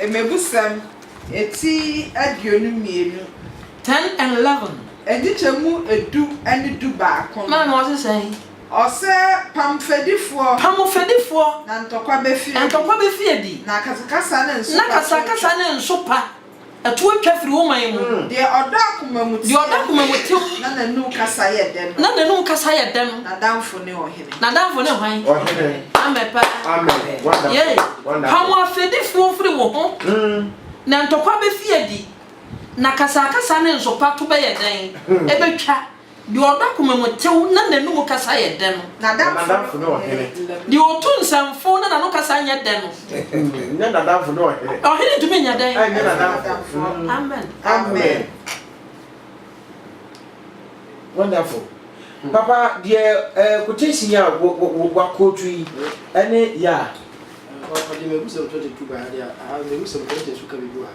Emebusam eti aduonu mienu 10 and 11. Edi chemu edu ene du baako. Mama what's saying? Ose pamfedifo na ntokwa befie di na kasakasa na nso pa etu atwa firi wo man mu de odo akumamuti na nanu kasa ye den na damfo ne hwan amepa amen wonderful pamo afedifo firi wo ho na ntokwa befie di na kasakasa na nso pa to be ye den ebetwa di oda kumamutew na nanu kasa ye den na damfo ne di otun samfo na nanu kasa nya den na damfo ne ohene tumi nya den amen wonderful papa dear quotation ya wa kotu yi ene ya o di me busem 22 ba dia me busem 20 suka bi do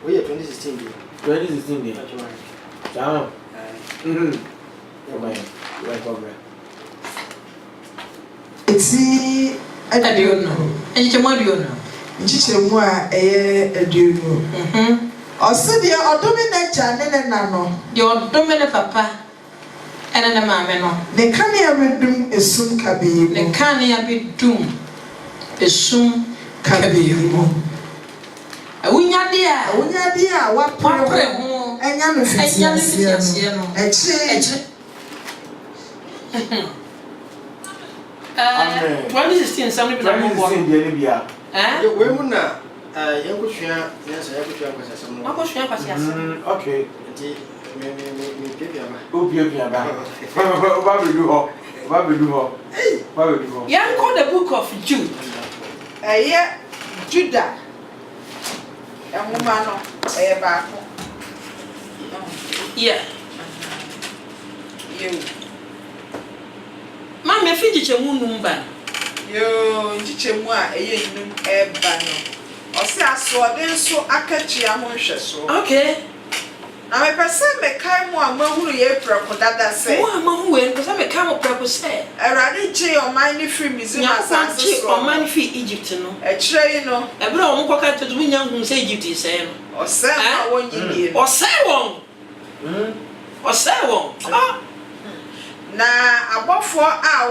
we 2016 day Ciao. Eti aduonu. Enjechemu aduonu. Nchichemu a aduonu. Ose de odome na cha ne na no. De odome ne papa. Ene ne maame no. Ne kane ya bedum esum kabeyi. Ne kane ya bedum esum kabeyi. Awunyade a wapre ho. Enya no fitiasie no. Eche. Amen. 2016 somebody be na mo bo. We mu na yankosua nyansa yankosua kwasasam no. Akosua kwasasam. Okay. Nti me pepia ba. Opia ba. Ba be do ho. Yanko the book of Jude. Judah. Emuma no baako. Yeah. Mama fiji chemu numba. Yo, njichemu a num eba no. Ose asode nso akachia ho hweso. Okay. Na me pese me kai mu amahuru ye preko dada se. Mo amahu we pese me kai mo preko se. Erade che o man ni free museum asase so. O man fi Egypt no. E kire yi no. E bra o mo kwaka to nya hu se Egypt se no. Ose ma wonyi die. Ose won. Ose won. Na abofo a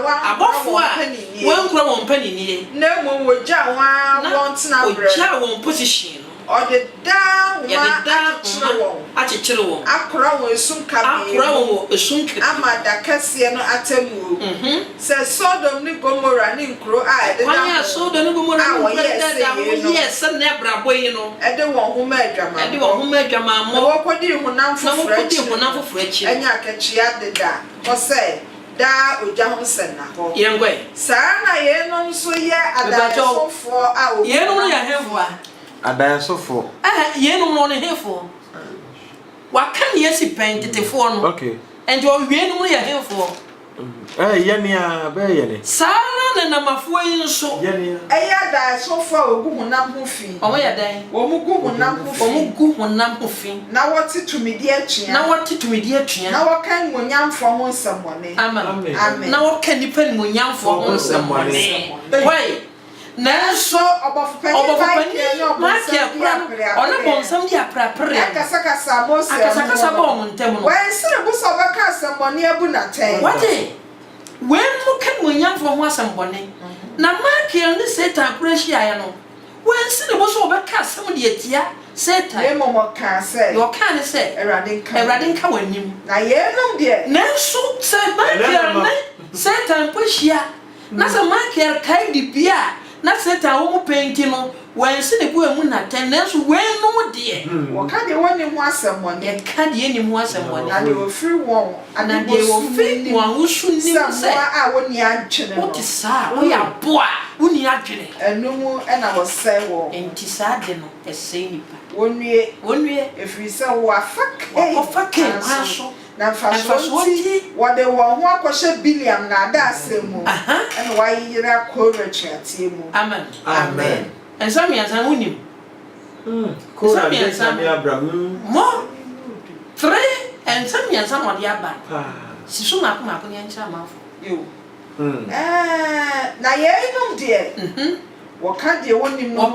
wankura won panini na mo wogya won tena bre wogya won position ode da achechire won akora won esum kabe ama da kase no atemu se Sodom ni Gomorrah ni nkro a ede da Sodom ni Gomorrah ni da yes na brabo yi no ede won homa adwama mo wo kodi hunam foforo achi enya akachia deda kose da ojahom senna ho yengwe saa na ye no nso ye adayesofo a o ye no ya hefo adayesofo ye no hefo wakan ye si pentefo no okay enti o ye no ya hefo ye ne a be ye ne saa na mafo yi nso ye ne adayesofo ogu hunam ho fi omo ya dan wo mu gu hunam ho fi na woti tumidi atwea na wakan monyamfo ho nsɛmmɔne amen na wakan nipa ni monyamfo ho nsɛmmɔne why na so obofopani makia kura ona bonsam dia prapre akasakasa bo mo ntem no wen sire bu so baka nsɛmmɔne abu na ten wate wen mo kan monyamfo ho nsɛmmɔne na makia ne Satan pressure ya no wen sire bu so baka asɛm de atia Satan ye mo ka se yo kan se Erade nka wanim na ye nom de na so se makia ne Satan pressure na se makia kai di bia na Satan wo mo penti no wen se ne bu emu na ten na so wen no de wo ka de woni ho asɛmmɔne ka de ni ho asɛmmɔne na de wo free won ana de wo free won usu ni se a woni adwene no o ti sa o ya boa woni adwene enum na wo se wo enti sa de no ese nipa wonue efiri se wo afak aso na faso ti wo de wo ho akɔhye billion na ada asemu na wa yira korrechiatie mu amen ensam ya san unim ko ya san ya Abraham mo 3 ensam ya san wode aba sisu mako ne ncha mafo yo na ye nom de wɔka deɛ wɔnim no ho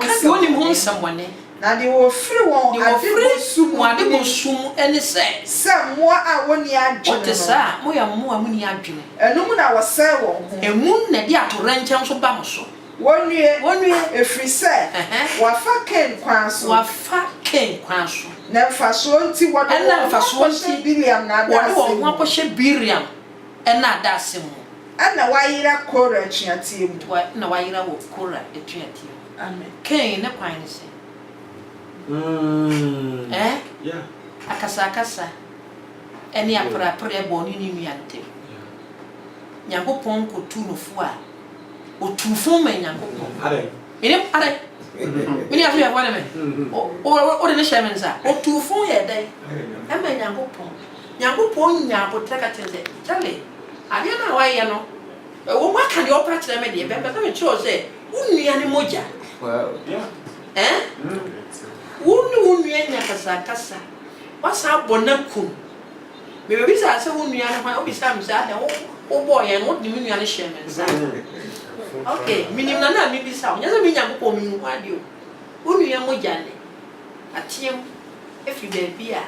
nsɛmɔne na deɛ wɔfiri wɔn ade bosum ɛne sɛ mmoa a wɔni adwene wɔte saa moyɛ mmoa mu ni adwene ɛnum na wɔsɛe wɔn ho emu na de atorɛ nkyɛn so ba mo so wɔnue ɛfiri sɛ wɔafa Cain kwan so na mfasoɔ nti wɔde wɔn Biliam na Biliam ɛna adase mu ɛna wayera Kora atuateɛ mu na wayera wɔ Kora atuateɛ mu amen Cain ne kwan ne sɛ akasa ɛne aprapra bɔ ne ne nua ntem Nyankopɔn kɔtu no fo a otufo ma Nyankopɔn are mini afi ya wale me o de ne hyɛ me nsa otufo yɛ dɛ ɛma Nyankopɔn nya abotra ka tense tale ade na wayɛ no wo ma ka de opra kyerɛ me de bɛbɛ me kyerɛ sɛ unua ne mogya unua nya kasa wasa bonakum me be bisa sɛ unua ne hwan obisa me sɛ wo boy yɛ no de me nua ne hyɛ me nsa okay minim na mi bisa nya sɛ me Nyankopɔn mi hu ade o unua mogya ne atiem efi baabi a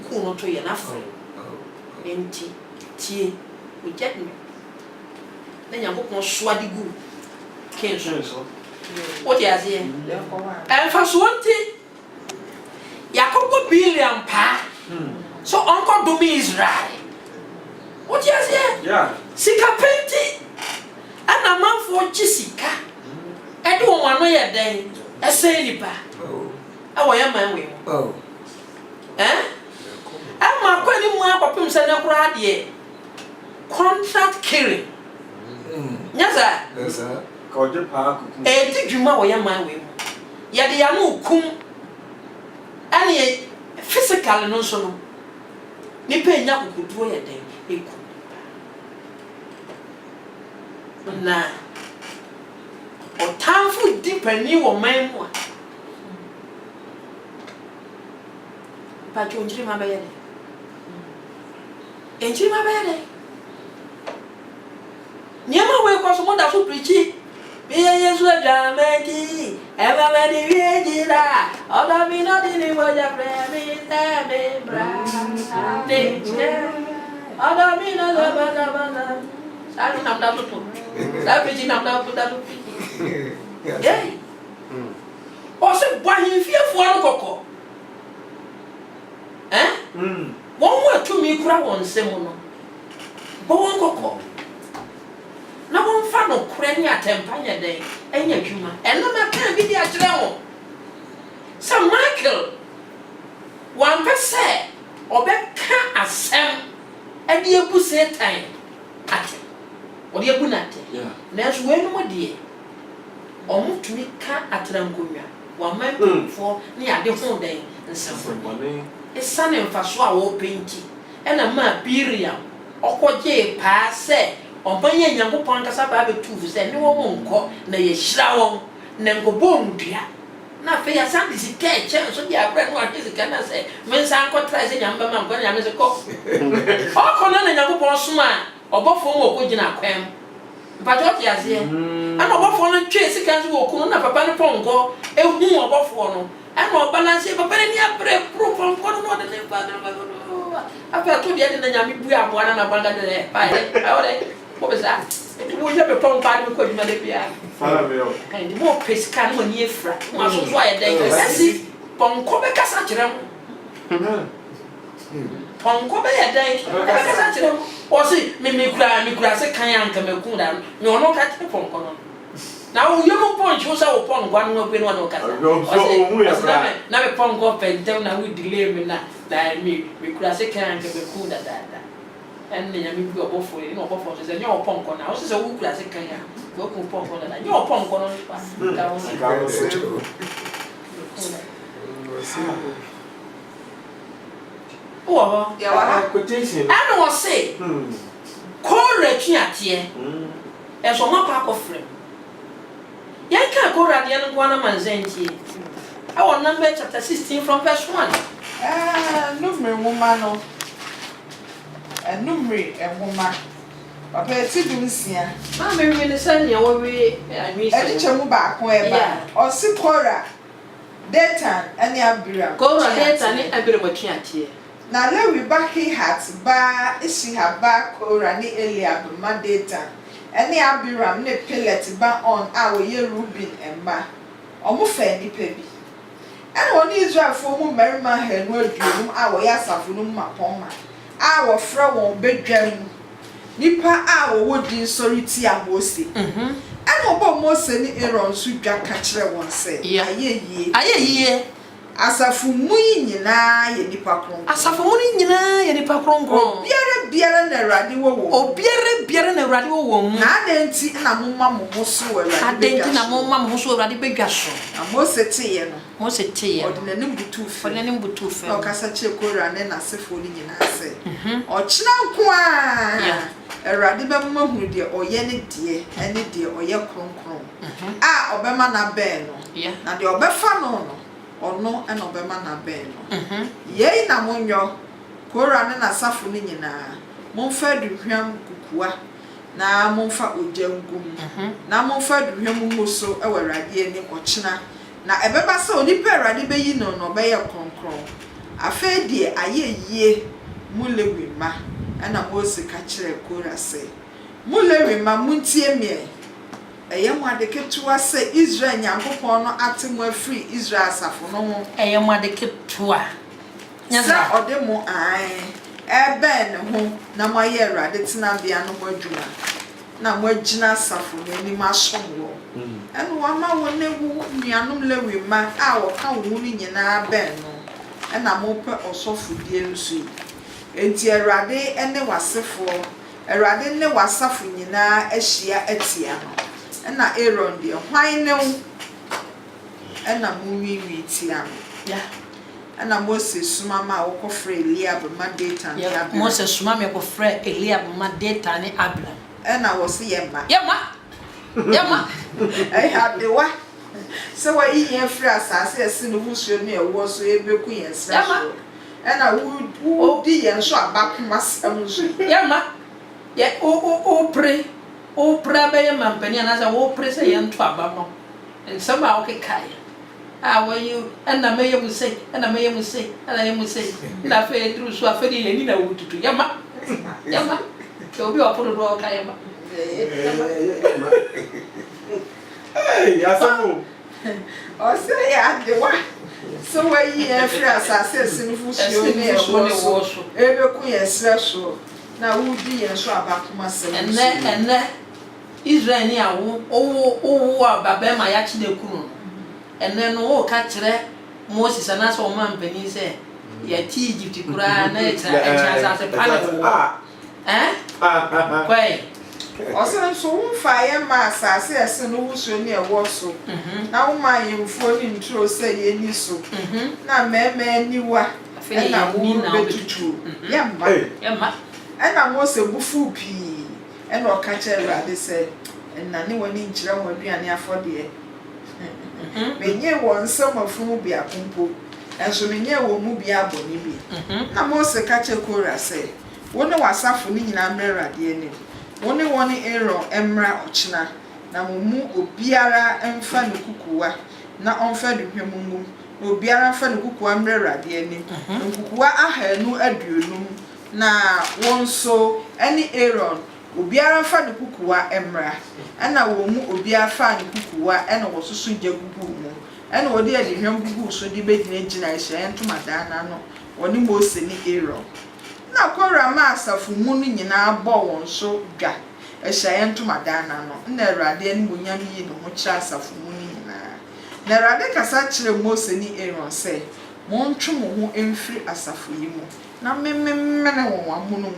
ku no to yɛ na fo enti tie o jet me na Nyankopɔn soa de gu kenso o de azie ɛmfa so nti Yakobo Biliam pa so onko do me Israel o de azie sika penti ana manfo gye sika ɛde wɔn ano yɛ dan ɛsɛn nipa ɛwɔ yɛ man we ama kwani mu akɔpem sɛ ne kora deɛ contract killing nyaza ka ɔde pa akukum di dwuma wɔ yɛ man we yɛde ya no kum ɛne physical no so no nipa nya kokoduo yɛ dan ekum na otamfo dipani wɔ man mu a pa chonjiri ma bɛyɛ dɛ enjiri ma bɛyɛ dɛ niema we kɔ so mo da so preachi be Yesu adwamati eba ma di wiejira odo mi no di ni moja fremi teme bra de odo mi no bana salu nam da lutu sa preachi nam da lutu o se bwa himfiefo an kokɔ wọ́n wọ́n tumi kura wọ́n nsẹ́m no bọ́ wọ́n kọ́kọ́ na wọ́n fa no kura ní atẹ́mpa nyẹ dẹ́n ẹ̀yẹ adwuma ẹ̀nà na kàn bi di akyerẹ́ wọn sẹ Michael wọ́n pẹ́ sẹ́ ọbẹ̀ ká asẹ́m ẹ̀dí ebu Satan ate ọ̀dí ebu n'ate nanso wọ́n ẹnu mu deɛ ọmọ tumi ká atẹ́rẹ́ nkonnwa wọ́n mẹ́ mpanyinfoɔ ní ade ho dẹ́n nsẹ́m esane mfaso a wo penti ena ma Biliam okogye pa se ompanye Nyankopɔn kasa ba betu se ne wo nkɔ na ye hyira won na ngobo ndua na fe ya sande sika eche so dia abra no ade sika na se mensa nkɔ try se nyamba ma nkɔ nyame se kɔ okɔ na Nyankopɔn soma obofo mo okogina kwam mpacho ti ase ana obofo no twe sika so wo kunu na papa no pɔnkɔ ehu obofo no ano balance papa ni apre pro pɔnkɔ no de ne pa no apa to dia de na nyame bu aboa na banga de pa ore ko besa wo ye be pɔnkɔ ade ko dwuma de bia fara me o ndi mo pesika no ni efra mo so so aye den esi pɔnkɔ be kasa kyerɛ mo pɔnkɔ be ye den be kasa kyerɛ mo o si me kura se kan anka me kun da no ono ka kyerɛ pɔnkɔ no na wo yemu ponchi wo sa wo pon gwa no gbe no no kasa na me pon go pentem na we delay me na me kura se kan ke be ku da en ne nyame bi obofo ni obofo se nya opon ko na wo se wo kura se kan ya wo ku pon ko da nya opon ko no pa ka wo oh ya wa quotation and wo say ko retuatie e so ma pa ko frem yanka Kora de no gwana manzantie I number chapter 16 from verse 1 number woman no number a woman papa ti dum sia ma me wi ne san ya wo wi anwi se e che mu ba ko e ba o si Kora Datan ani Abiram Kora Datan ni Abiram atwiatie na Lewi ba Kehat ba Ishihar ba Kora ni Eliab ma Datan ani Abiram ne Pelet ba on a wo ye Reuben emma omo fa ni pa bi ana oni Israel fo mu merima hanu aduonum a wo ya asafo no mapoma a wo fra won bedwam nipa a wo di sority a Mose ana obo Mose ni Aaron su dwa ka kire won se ayeye asafu mu nyina ye nipa kron asafu mu nyina ye nipa kron biara na Awurade wo biara na Awurade wo mu na adenti na momma mo so Awurade adenti na momma mo so Awurade bedwa so na Mose teye no ordinanim butu fe o kasa che Kora ne na sefo ni nyina se o kina nko a Awurade be momma hu de oye ne de ene de oye kronkron a obema na be no na de obefa no ono ena obema na be no yei na monyo Kora ne na safo ni nyina monfa duhwam kukua na monfa ojangum na monfa duhwam muso e Awurade ani okina na ebeba se onipa Awurade be yi no no be ye kronkron afa die ayeye mu Lewi ma ana Mose ka kire Kora se mu Lewi ma muntie me eye mu adeketua se Israel nyankopon no atemu afri Israel asafo no ho eye mu adeketua nyaza ode mu ebe ne ho na maye Awurade tena bia no adwuma na mo agina asafo no ani ma somwo eno wa ma wo ne wu nuanom Lewi ma a wo ka wo ni nyina be no na mo pe osofudie nso enti Awurade ene wasefo Awurade ne wasafo nyina ahia atia no na Aaron de hwan ne wo na mo wiwi tia no ana Mose suma ma wo ko frɛ Eliab ma Datan ne Abiram Mose suma me ko frɛ Eliab ma Datan ne Abiram ana wo se yema ai hadewa se wa yin frɛ asase ese no wusuo ne ewo so ebeku yen sra so ana wo di yen so abakoma sam so yema ye o pre be yema mpani na sa wo pre se yen to abamo nsam a wo kekai wa you ana me yemu sei ana yemu sei na fe dru so afedi ye ni na wututu yema obi oporo do ka yema Yasamu o se ya dewa so wa yi frɛ asase sinifu suo ne ewo so ebeku yesra so na wo di yen so abakoma sem enne Israel ni awo o ababa ma ya kide kunu enne no o ka kire Moses na so man mpani se ya ti Egypt kura na echa asase panel kwai osen so wonfa ye ma asase ese no wusuo ne ewo so na wo ma yemfo ni ntro se ye ni so na meme niwa na wo betutu yemma ana Mose bufu pi ena o ka kire Awurade se na ne woni nkyira wo aduane afode menye wo nsam afunu bi akompo enso menye wo mu bi aboni bi na Mose ka kire Kora se woni wasafo ni nyina mre Awurade ani woni Aaron emra ochina na mumu obiara emfa ne kukuwa na onfa de hwemumum na obiara emfa ne kukuwa mre Awurade ani kukuwa ahanu aduonum na wonso eni Aaron obiara emfa ne kukuwa emra na womu obiara fa ne kukuwa na wososo gyagugu mu na wodi ade hwem gugu so di bedina gina ehye ntomadana no woni Mose ni Aaron na Kora ma asafu mu no nyina bɔ won so dwa ehya ntomadana no na Awurade ani munyam yi no ho kira asafu mu no nyina na Awurade kasa kire Mose ni Aaron se montwe mo ho emfiri asafu yi mu na mmemmene won amuno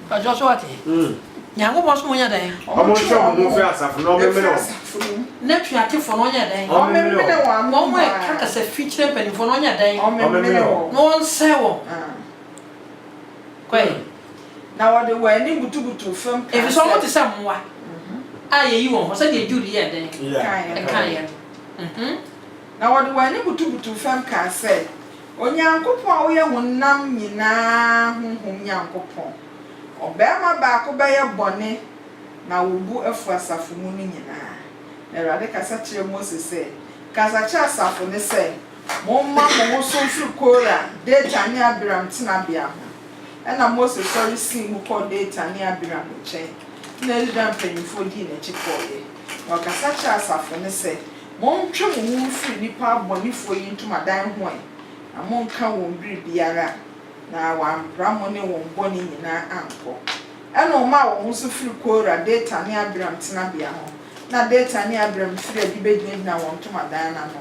ka jo so ate nyango bo so munya dan omontwe mo ho fi asafu no mmemmene na tuate fo no nya dan mmemmene won amuno mo ka kasa fichire pani fo no nya dan mmemmene won no nse wo kwai na wode wani butubutu fam e bi so mo te sam wa aye yi won ho se de juri ye den kan ye na wode wani butubutu fam ka se onyankopon a wo ye honam nyina honhom nyankopon obema ba ko be ye bone na wobu afu asafo mu ni nyina Erade kasa kire Moses say kasa kire asafo ne say momma mo so firi Kora data ne Abraham tina bia ho na Moses sorry see mu ko data ne Abraham che na Israel penifo di na chikoye wa kasa kire asafo ne say montwe mo firi nipa bonifo yi ntumadan ho na monka won biara na wa bramo ne won boni nyina anko eno ma wo so firi Kora data ne Abraham tina bia ho na data ne Abraham firi di bedin na won ntumadan na no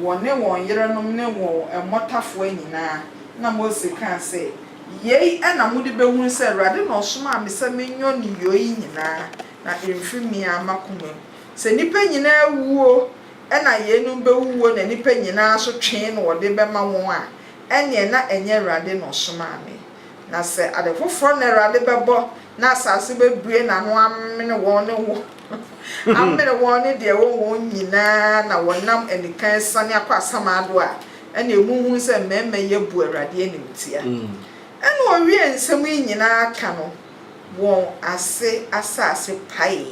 wone won yerenom ne won emotafo nyina na Moses kan say yei na mudi behun say Awurade no soma amesa menyo ni yoyi nyina na emfimi amakomam se nipa nyina wuo na yenum bewuo na nipa nyina so twen no wode bema won a ene na enye Awurade no soma ame na se ade foforo na Awurade bebo na asase bebue na no amene won ne wo amene won ne de won nyina na wonam enikan sane akwasamado a ene emuhu se meme yebu Awurade animtia ene owie nsem nyina aka no won ase asase pae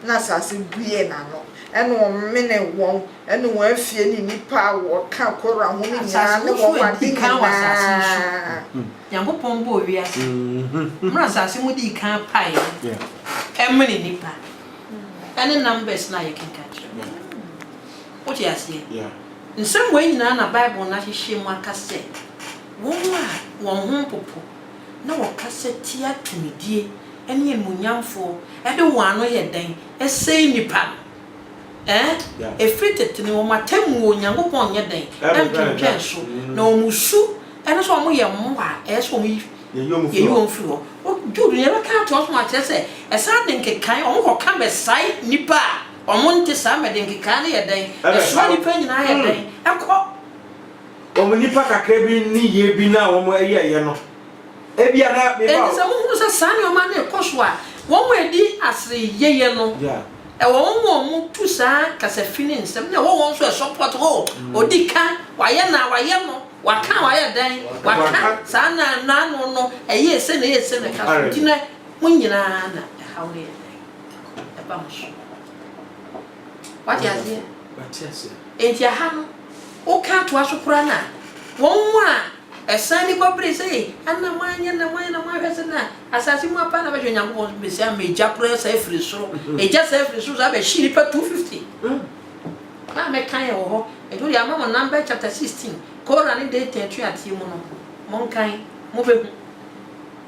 na asase bue na no ene o mene won ene won afie ni nipa wo ka Kora ho ni nyina ne won wadi kan wasase Yankopon bo wi ase mra asase mu di kan pae emene nipa ene numbers na ye kenka kire o ti ase nsem we nyina na Bible na hihye mu akase won a won ho popo na wo kaseti atumidie ene emunyamfo ede wo ano ye den esei nipa efritete ni wo matemu wo Nyankopon ye den empempem so na wo musu ene so mo ye mwa so mo ye yo mfiri wo o judu ye be ka to so ma kire esa de nkekan o mo ka be sai nipa o mo nte sa me de nkekan ye den so nipa nyina ye den ekọ o mo nipa kakra bi ni ye bi na wo mo ye no ebia na me ba se mo hu se sa ni o ma na ekoso a wo mo edi asre ye no wo mo tu sa kasa fini nsem na wo so support ho odika waye na waye no waka waye dan waka sa na no eye se na ka tina munyina na hawle e ba mo so what ya se enti ha no o ka to asopura na won a esani ko prese anna manya na hwese na asasi mu apa na be Nyankopon be se ameja pro sa efiri so eja sa efiri so za be shiri pa 250 na me kan ye ho e do ya mama number chapter 16 Kora ni de tentu atie mu no mon kan mo be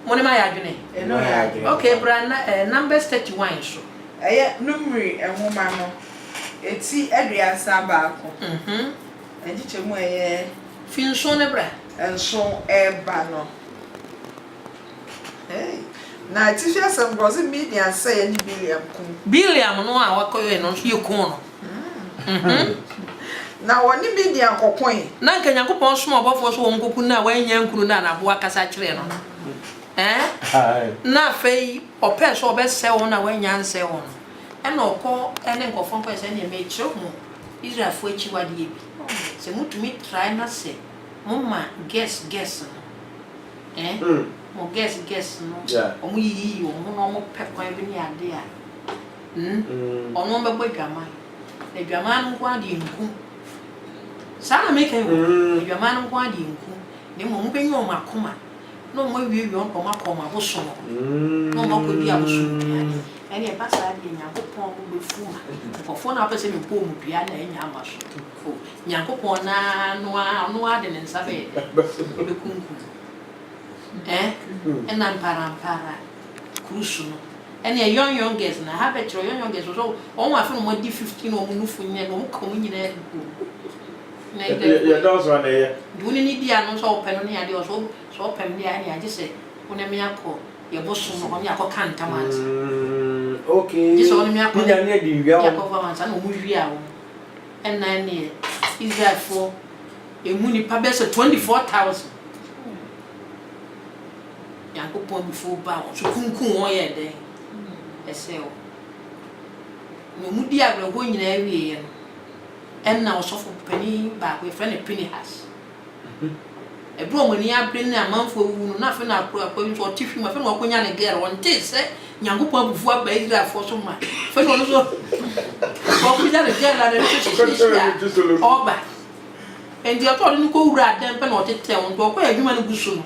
mo ne ma ya adwene eno ya adwene okay bra na numbers 31 so eye numri ehoma no eti aduasa baako eji chemu eye finso ne bra enso eba no na tisha some gossip media say any Billiam no a wakoyo no ye kun no na woni media kokon na nka Nyankopon so obofo so won koku na wanya nkuru na na bo akasa kire no na fei opɛ so obɛsɛ won na wanya nsɛ won ɛna okɔ ɛne nkofo nkɔ sɛ ne me kire ho Israel fo echi wade bi se mutumi try na se mama guess no mo guess no omo yi omo no mo pekwan bi ni ade a ono mbebo dwama na dwama no kwa de nku sa na make wo dwama no kwa de nku ne mo mbenyi o makoma no mo wie on ko makoma bo so no mo ko bi aboso ene e pasa de Nyankopon mo be fu ma ko fo na pese me po mu bia na enya amaso Nyankopon na no ade ne nsabe be kunku ena parampara krusu no ene youngest na ha be tro youngest so o wa fe no mo di 15 o mu nufu nye no mo ko mu nyina ku na ya do so na ye duni ni dia no so pe no ne ade so pe me dia ne age se wona me akọ ye bosu no me akọ kanta mans okay ji so ne me akọ ni na di wi ya ko fa mans na o mu wi a wo ena ne Israel for emuni pa be se 24,000 Nyankopon before ba so kunkun won ye den eseo no mudi agro ho nyina awie no enna osofo pani ba ko e friend Pinehas e bro mo ni abre ni amanfo wu no na fe na akro nso otifi ma fe na okonya ne girl won te se nyangopo abufu aba Israel for so ma fe no so okonya ne girl na ne so oba endi oto ni ko wura dem pe na otete won to okoya adwuma ne guso no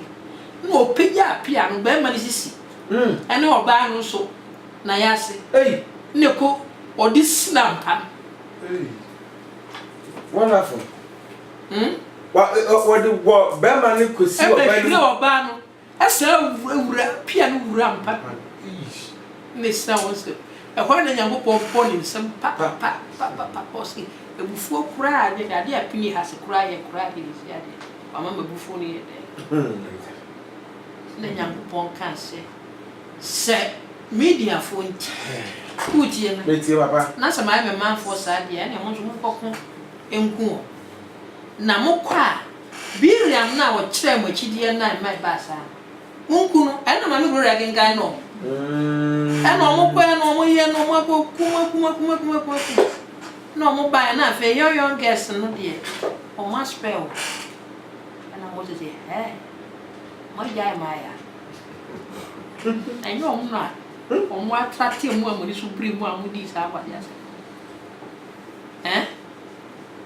na openya apia no be ma ne sisi ene oba no so na yase ne ko odi snampa wonderful what the Bema ni kusi oba no asa wura pia no wura mpa ne sa wose e ho na nyankopon pon ni sem pa poski e bufuo kura ade ade apini hase kura ye ni si ade mama mabufuo ni ye ne nyankopon kan se media phone kutie na metie papa na se mai me manfo sa de ne mo nso mo kokko enku na mokwa biriam na wo kire mo chidie na mai basa munku no ena ma me gro ya gengan no ena mo kwa no mo ye no mo kuma no mo ba na fe yo guest no de o ma spell ena mo se mo ya ya enyo mo na o mo attract mo amoni supreme mo amudi sa kwa ya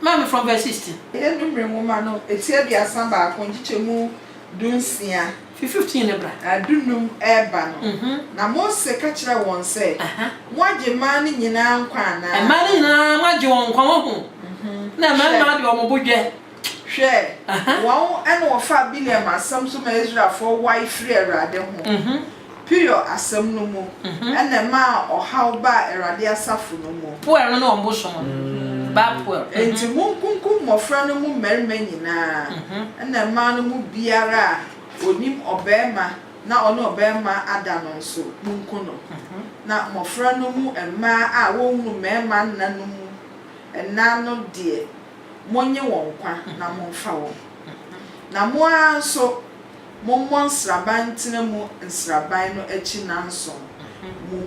Mama from verse 16. Ye numre woman no etie bia san ba konjiche mu dunsia 15 ebra adunum eba no na Mose ka kire won se mo age man ni nyina nkwa na e man ni nyina mo age won nkwa ho na man de o mo bodwe hwe won ene wo fa Biliam asam so ma Israel for wife free Erade ho pure asam no mu ene ma ohaw ba Erade asafu no mu po ero no ombo so Bapwell. Enti munkunkum mofra no mu merme nyina na ma no mu biara onim obema na ono obema ada no so munku no na mofra no mu ema a wonu mema na no mu ena no de monye won kwa na monfa wo na mo anso momon sraban tena mu nsraban no echi nanso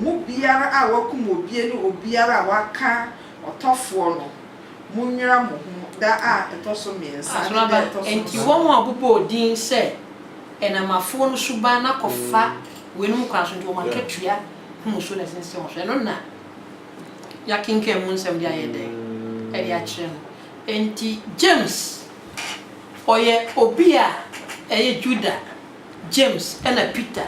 mu biara a wakum obie ni obiara waka otofo no munwira mo hu da a etoso miensa enti won abubo odin se enamafo no suba na kofa wenum kwaso ndi o maketua hu so na sense o so no na ya kinke mu nsem dia ye den e dia kire no enti James oye obia eye Judah James ena Peter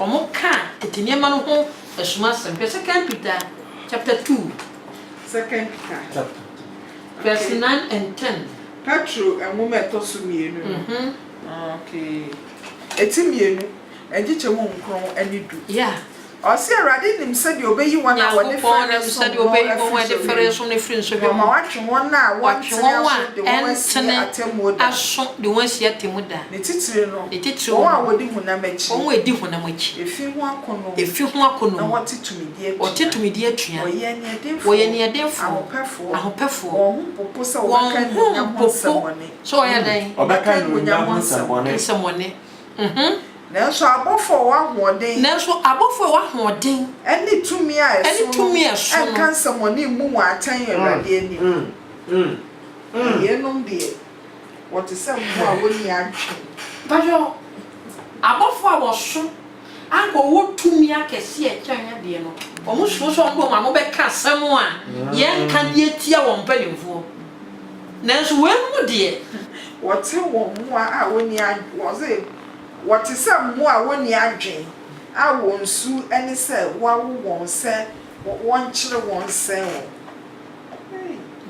omo ka etiniema no ho esuma sempe second Peter chapter 2 second Peter verse 9 and 10 Petro enwome etoso mienu okay etimienu enjiche wo nkron ani du yeah Osi Erade nim se de obeyi won a wode fere se de obeyi won wode fere so ne firi so ma watwe won na won de won si atemoda aso de won si atemoda ne titire no won a wodi hunamachi won wodi hunamachi efi ho akono na wote tumidi atua oye ne edefo ahopefo won popo se won kan nyam semone so oya dan obaka nyam semone Nenso abofo wa hoden eni tumi a eso enka nsɛmɔne mu mu atan Awurade ani yenom de what is some mo a woni atwe bajo abofo a woso anko wo tumi akese e kyanya de no omo so ndo ma mo be ka asɛm a ye nka de atia wo mpanimfo nenso wenu de wote wo mo a woni woze what is some mo a woni adwen a wonsu eni se wa won se won kire won se wo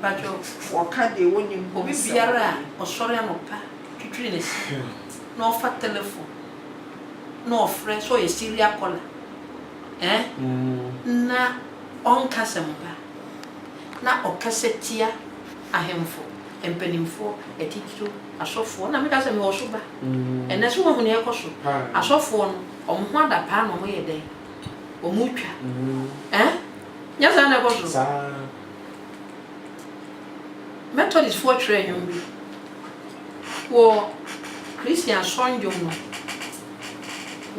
bajo waka de woni mbo obi biara osore anopa twitwiri ne si no fa telephone no friend so ye serial caller na on kasemba na okasetia ahemfo empenimfo etitiro asofo na me ka se me wosoba ene so ho ne ekoso asofo no omho ada pa no mo ye den omutwa nya za na ekoso Methodist for training bi wo Christian sonjo no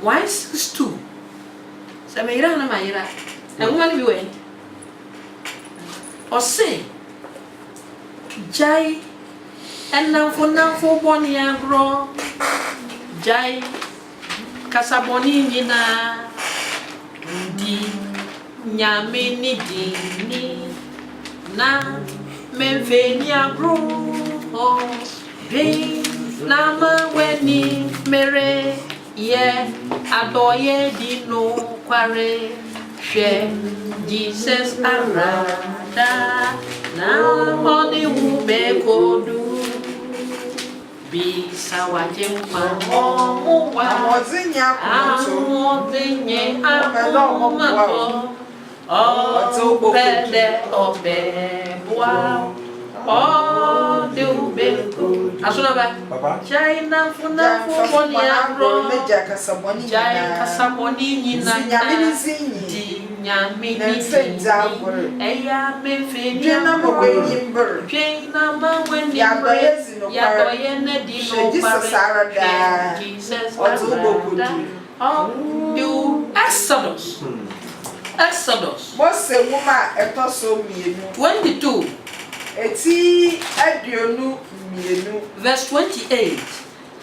162 se me ira na ma ira na ngwa ni we o se jai and now for Bonnie and Bro Jai Casaboni na di nyamini di na menvenia bro be nama weni mere ye adoye di no kware she Jesus arada na moni ube kodu bisa wajem pamomu wa amozinya amato o pede obe bua o de ube asuna ba China funa fuboni agro meja kasaboni nyina nyamini zinyi di nyamini eya mefeni na mwenyimbur China mwenyimbur ya doyene di no pare Jesus you Exodus Mose woma etoso mienu 22 eti aduonu mienu verse 28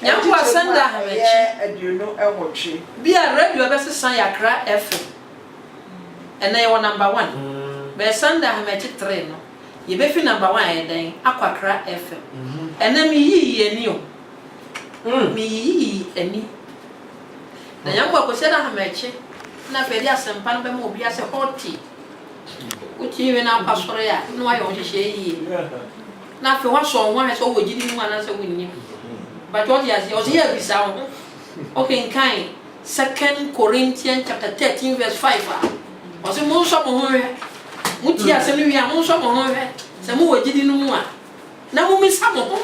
Nyambo asanda hamechi aduonu ewotwe bia radio besesan yakra FM ena ye number 1 be sanda hamechi 3 no ye be fi number 1 eden akwakra FM ena mi yi ani o mi yi ani na nyambo akosera hamechi na fedi asempa no be mo bia se hoti uchi we na pasoro ya no ayo hye yi na fe wa so won so wogidi mu ana se wonni but what ya ya bisa ho okay kan 2 Corinthians chapter 13 verse 5 o se mo so mo ho we muti asem wi a mo so mo ho we se mo wogidi no mu a na mo mi sa mo ho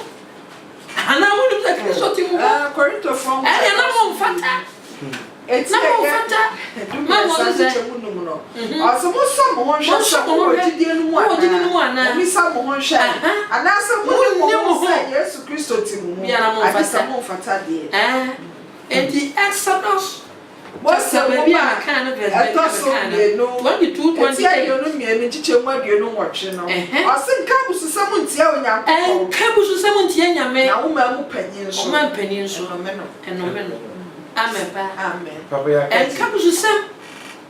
ana mo ni se Kristo ti mu Korinto from na mo mfata It's not fata. Mama says no. Also mo so mo hwe wogidi no ana. Mi sa mo hwe. Ana sa mo say Yesu Kristo ti mu. Abisa mo fata de. Enti Exodus What's the baby I can't have it? 22 28 no me chiche mu aduonu nwotwe no. Osin ka busu samu ntia onyanko. Ka busu samu ntia nyame. Na wo ma mu panyin so. Wo ma panyin so. Enomeno. Amen. Papa ya. Kabusu sem.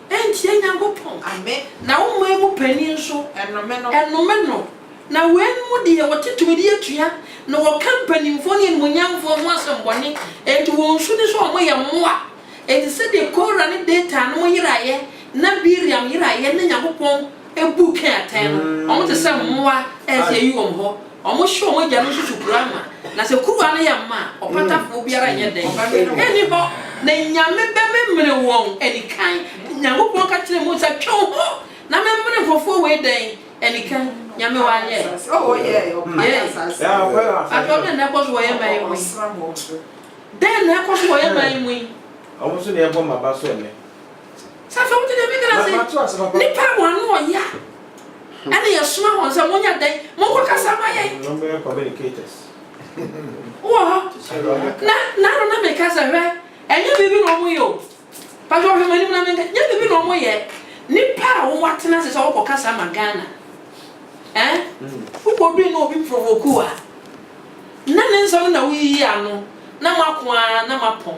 Enti Nyankopon. Amen. Na wo mu panin so enomeno. Na wen mu de wotetumidi atua na wo company mfoni en munyamfo mu asembone enti won su ni so o moye moa. Enti se de kora ni data no yiraye na biriam yiraye na Nyankopon ebu kan atan no. O te se moa e se yi wo ho. O mo hwe o mo gya no susukurama. Na se kuruwa na yamma opatafo biara nye den eni ho na nyame be memre won eni kan Nyankopon ka kire mo sa twa ho na memre fofo we den eni kan nyame wa ye oh yeah ato na ko so ye mai mu den na ko so ye mai mu Omo so ne ebo maba so ene sa fe wuti de mi kana se ni pa wa no ya ani ya suma won sa mo nya den mo ko kasa ma ye no be communicators Wow. Na me casa we. Enye bibi no mo yo. Pa jo hwe mani na me nka. Nye bibi no mo ye. Ni pa wo watena se wo ko kasa magana. Wo bi no obi provoke wa. Na ne nso na wo yi ano. Na makoa na mapon.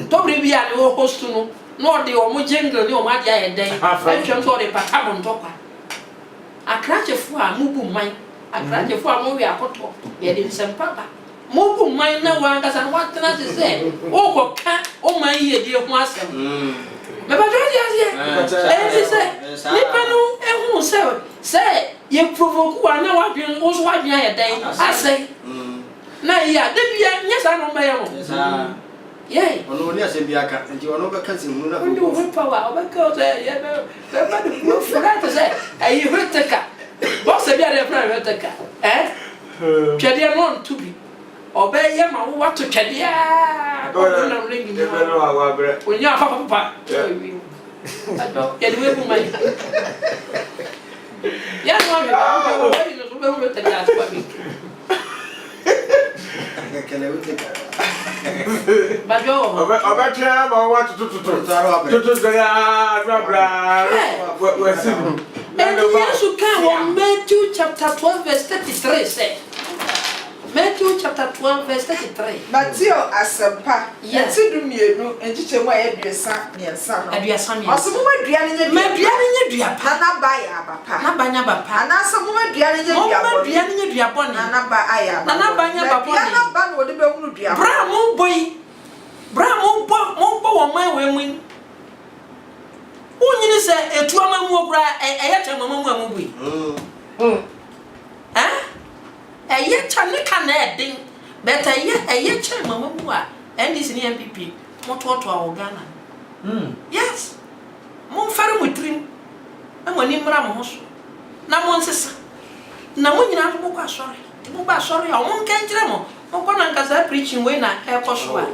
To bre bi ale wo host no. No de o mo jingle ni o ma dia ye den. Atwem so de pata mo ntokwa. Akrachefu a mubu man. Akrachefu a mo wi akoto. Ye de nsempa ba. Mobu man na wanga san watena se se o ko ka o man ye die ho asem me ba jo die se ni panu e hu se ye provoke wa na wa dwen o so wa dwen ye den ase na ya de bia nya sa no me ye mo ye ono ni asem bia ka nti ono be kan sin mu na ko wo power o be ko se ye be ba de wo fura to se ayi hoteka bo se bia de fura hoteka twede no to bi obey ma wo wato twede a ko na ringi ni no wa bre onya papa ato ye de we bu mai ya no me ba ko we no so be wo twede a so bi kele wote ba jo oba tra ma wa tutu ya bra we sin and Jesus can on Matthew chapter 12 verse 33 say Matthew Matthew chapter 12 verse 33. Matthew asempa. Yes. Enti du mienu enchiche mu ayeduesa miensa no. Aduasa mi. Oso mu aduane nye. Ma aduane nye duapa. Na ba ya abapa. Na banya bapa. Ana so mu aduane nye duapa. Ma aduane nye duapa ni. Na ba aya abapa. Na banya bapa ni. Na ba no de be hunu duapa. Bra mo boy. Bra mo bo wo man we mu. Unyini se etu ama mu okura eye cha mama mu amubui. Eye cha ne ka na edin. But eye cha mama mu a NDC ni MPP mototo a Ghana. Yes. Mo fere mu trim. Amoni mra mo so. Na mo nsesa. Na mo nyina mo kwa sori. Mo ba sori a mo nkenjire mo. Mo kwa na nkasa preaching we na e ko so a.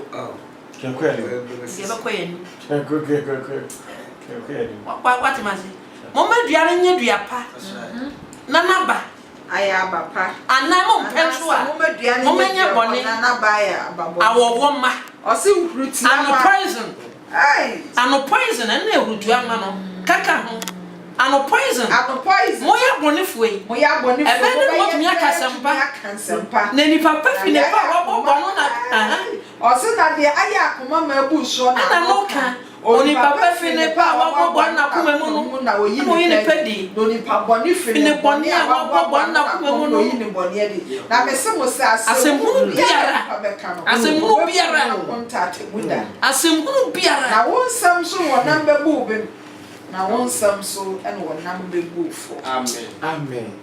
What mazi? Mama duane nye duapa. Na naba aya abapa. Ana mo mpenso a. Mama nya bone na ba aya ababo. Awowo ma. Osi uhruti Ano poison. Ai. Ano poison na ehrutu ama no. Kaka ho. Ano poison. Ano poison. Mo ya bone fuwe. Mo ya bone fuwe. Ebe ne mo tumi akasempa. Na ni papa fi ne pa wo no na. Osi na de aya akoma ma abu so na. Ana no ka. Oni papa fi ne pa wo na kuma mu no. Mo yi ne pedi. Oni pa bone fi ne bone a wo na kuma mu no. Yi ne bone de. Na me se mo se asemu biara. Asemu biara. Contact muda. Asemu biara. Na won sam so wo number bu be. Na won sam so and wo number bu for. Amen. Amen.